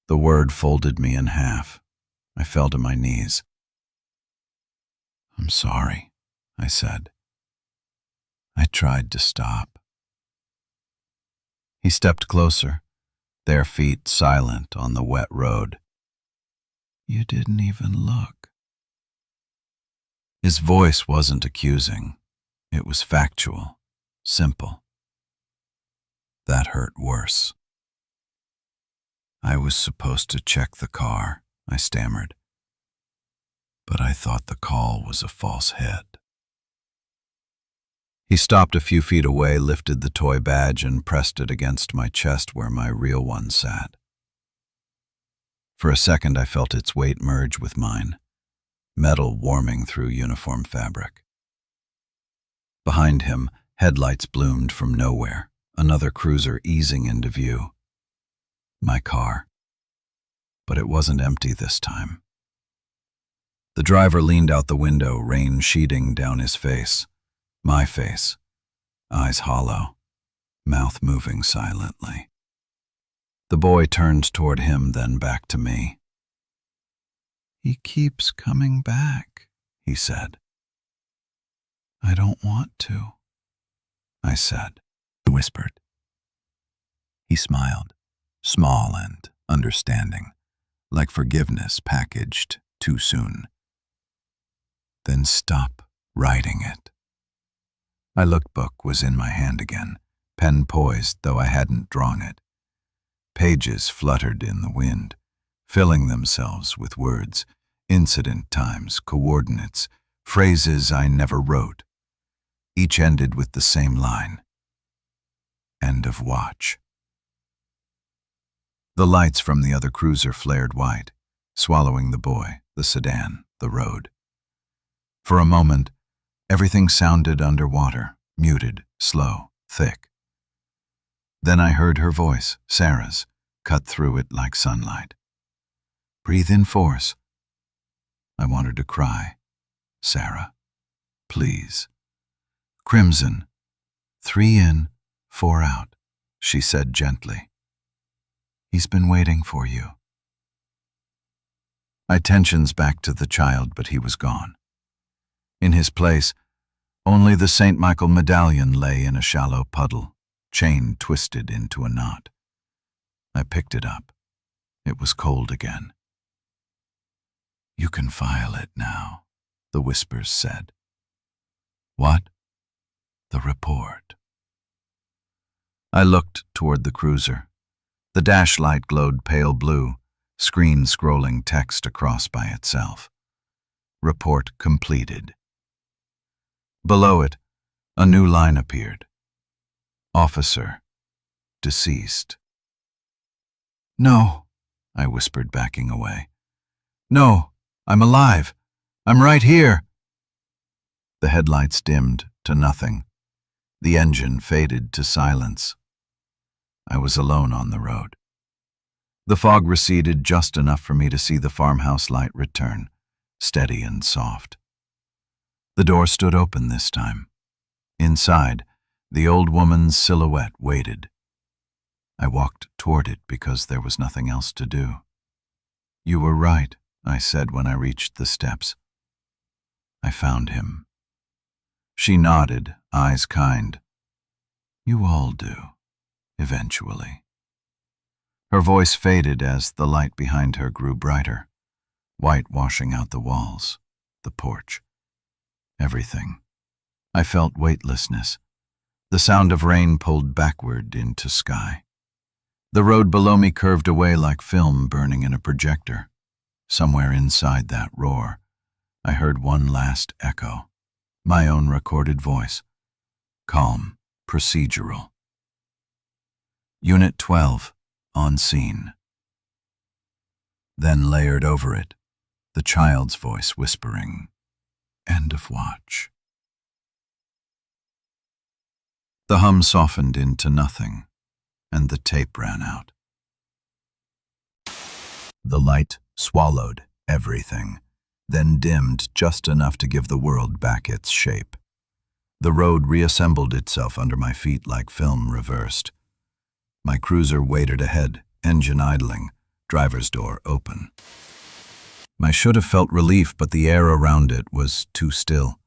The word folded me in half. I fell to my knees. I'm sorry, I said. I tried to stop. He stepped closer, their feet silent on the wet road. You didn't even look. His voice wasn't accusing. It was factual, simple. That hurt worse. I was supposed to check the car, I stammered. But I thought the call was a false head. He stopped a few feet away, lifted the toy badge, and pressed it against my chest where my real one sat. For a second, I felt its weight merge with mine, metal warming through uniform fabric. Behind him, headlights bloomed from nowhere, another cruiser easing into view. My car. But it wasn't empty this time. The driver leaned out the window, rain sheeting down his face. My face, eyes hollow, mouth moving silently. The boy turned toward him, then back to me. He keeps coming back, he said. I don't want to, I said. He whispered. He smiled, small and understanding, like forgiveness packaged too soon. Then stop writing it. My lookbook was in my hand again, pen poised though I hadn't drawn it. Pages fluttered in the wind, filling themselves with words, incident times, coordinates, phrases I never wrote. Each ended with the same line. End of watch. The lights from the other cruiser flared white, swallowing the boy, the sedan, the road. For a moment, everything sounded underwater, muted, slow, thick. Then I heard her voice, Sarah's, cut through it like sunlight. Breathe in force. I wanted to cry. Sarah, please. Crimson. 3 in, 4 out, she said gently. He's been waiting for you. I tensions back to the child, but he was gone. In his place, only the St. Michael medallion lay in a shallow puddle, chain twisted into a knot. I picked it up. It was cold again. You can file it now, the whispers said. What? The report. I looked toward the cruiser. The dash light glowed pale blue, screen scrolling text across by itself. Report completed. Below it, a new line appeared. Officer, deceased. No, I whispered, backing away. No, I'm alive. I'm right here. The headlights dimmed to nothing. The engine faded to silence. I was alone on the road. The fog receded just enough for me to see the farmhouse light return, steady and soft. The door stood open this time. Inside, the old woman's silhouette waited. I walked toward it because there was nothing else to do. You were right, I said when I reached the steps. I found him. She nodded, eyes kind. You all do, eventually. Her voice faded as the light behind her grew brighter, white washing out the walls, the porch, everything. I felt weightlessness. The sound of rain pulled backward into sky. The road below me curved away like film burning in a projector. Somewhere inside that roar, I heard one last echo, my own recorded voice, calm, procedural. Unit 12, on scene. Then layered over it, the child's voice whispering, end of watch. The hum softened into nothing, and the tape ran out. The light swallowed everything, then dimmed just enough to give the world back its shape. The road reassembled itself under my feet like film reversed. My cruiser waited ahead, engine idling, driver's door open. I should have felt relief, but the air around it was too still.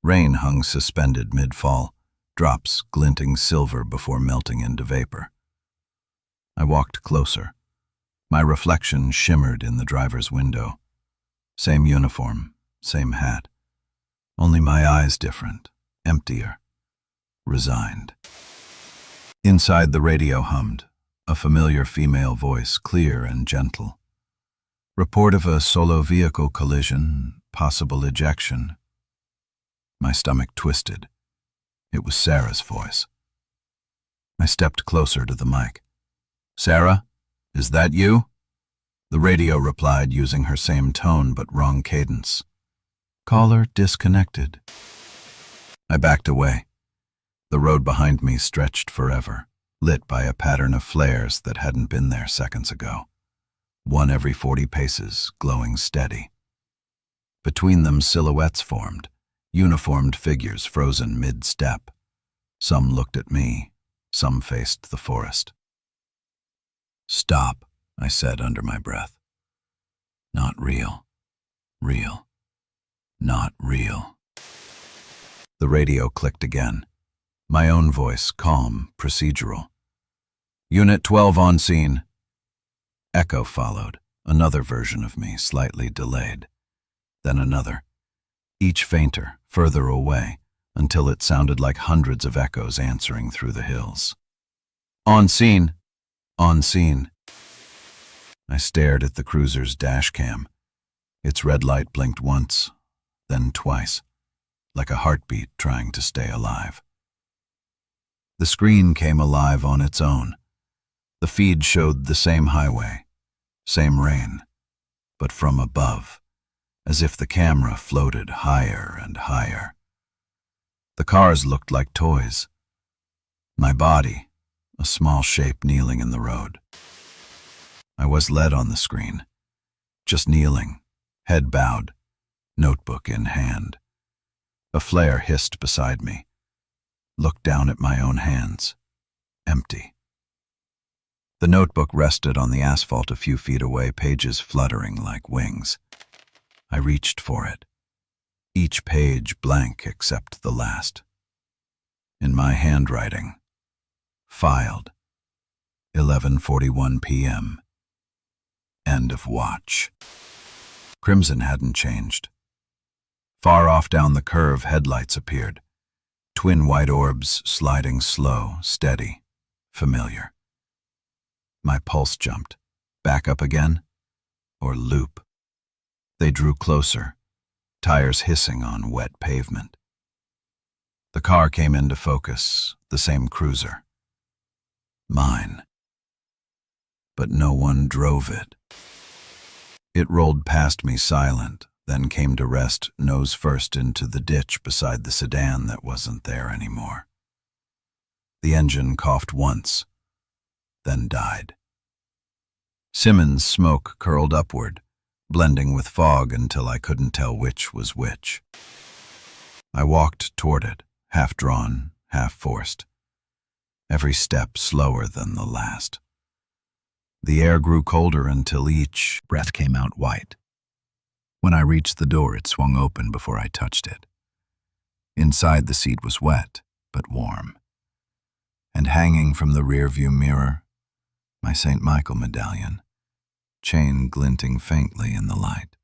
Rain hung suspended mid-fall, drops glinting silver before melting into vapor. I walked closer. My reflection shimmered in the driver's window. Same uniform, same hat. Only my eyes different, emptier, resigned. Inside, the radio hummed, a familiar female voice, clear and gentle. Report of a solo vehicle collision, possible ejection. My stomach twisted. It was Sarah's voice. I stepped closer to the mic. Sarah, is that you? The radio replied, using her same tone but wrong cadence. Caller disconnected. I backed away. The road behind me stretched forever, lit by a pattern of flares that hadn't been there seconds ago. One every 40 paces, glowing steady. Between them, silhouettes formed, uniformed figures frozen mid-step. Some looked at me, some faced the forest. Stop, I said under my breath. Not real. Real. Not real. The radio clicked again. My own voice, calm, procedural. Unit 12 on scene. Echo followed, another version of me, slightly delayed. Then another, each fainter, further away, until it sounded like hundreds of echoes answering through the hills. On scene. On scene. I stared at the cruiser's dash cam. Its red light blinked once, then twice, like a heartbeat trying to stay alive. The screen came alive on its own. The feed showed the same highway, same rain, but from above, as if the camera floated higher and higher. The cars looked like toys. My body, a small shape kneeling in the road. I was led on the screen, just kneeling, head bowed, notebook in hand. A flare hissed beside me. Looked down at my own hands, empty. The notebook rested on the asphalt a few feet away, pages fluttering like wings. I reached for it, each page blank except the last. In my handwriting, filed, 11:41 p.m. End of watch. Crimson hadn't changed. Far off down the curve, headlights appeared. Twin white orbs sliding slow, steady, familiar. My pulse jumped. Back up again? Or loop? They drew closer, tires hissing on wet pavement. The car came into focus, the same cruiser. Mine. But no one drove it. It rolled past me silent, then came to rest nose first into the ditch beside the sedan that wasn't there anymore. The engine coughed once, then died. Simmons' smoke curled upward, blending with fog until I couldn't tell which was which. I walked toward it, half drawn, half forced, every step slower than the last. The air grew colder until each breath came out white. When I reached the door, it swung open before I touched it. Inside, the seat was wet, but warm. And hanging from the rearview mirror, my St. Michael medallion, chain glinting faintly in the light.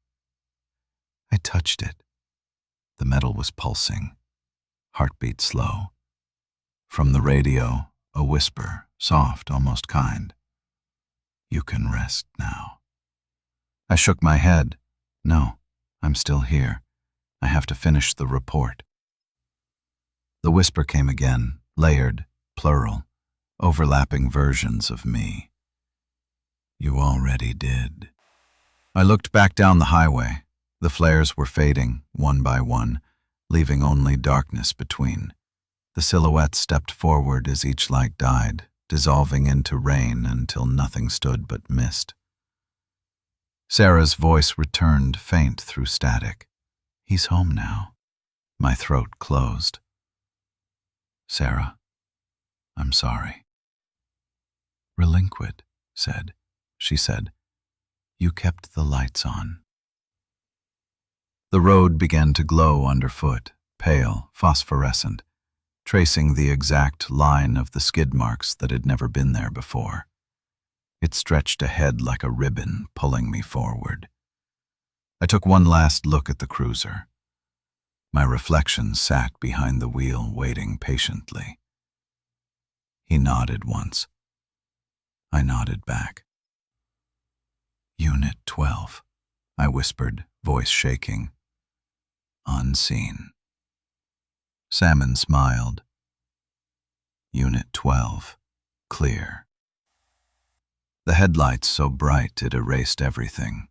I touched it. The metal was pulsing, heartbeat slow. From the radio, a whisper, soft, almost kind. You can rest now. I shook my head. No, I'm still here. I have to finish the report. The whisper came again, layered, plural, overlapping versions of me. You already did. I looked back down the highway. The flares were fading, one by one, leaving only darkness between. The silhouettes stepped forward as each light died, dissolving into rain until nothing stood but mist. Sarah's voice returned faint through static. He's home now. My throat closed. Sarah, I'm sorry. Relinquid, she said. You kept the lights on. The road began to glow underfoot, pale, phosphorescent, tracing the exact line of the skid marks that had never been there before. It stretched ahead like a ribbon, pulling me forward. I took one last look at the cruiser. My reflection sat behind the wheel, waiting patiently. He nodded once. I nodded back. Unit 12, I whispered, voice shaking. Unseen. Salmon smiled. Unit 12, clear. The headlights so bright it erased everything.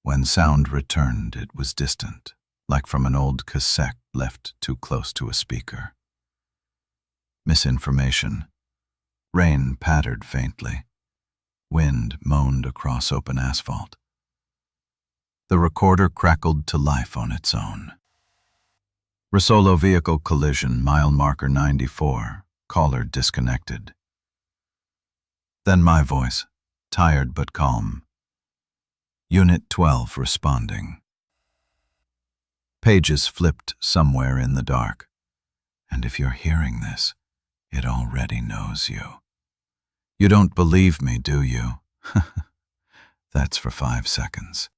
When sound returned, it was distant, like from an old cassette left too close to a speaker. Misinformation. Rain pattered faintly. Wind moaned across open asphalt. The recorder crackled to life on its own. Risolo vehicle collision, mile marker 94, caller disconnected. Then my voice, tired but calm. Unit 12 responding. Pages flipped somewhere in the dark. And if you're hearing this, it already knows you. You don't believe me, do you? That's for 5 seconds.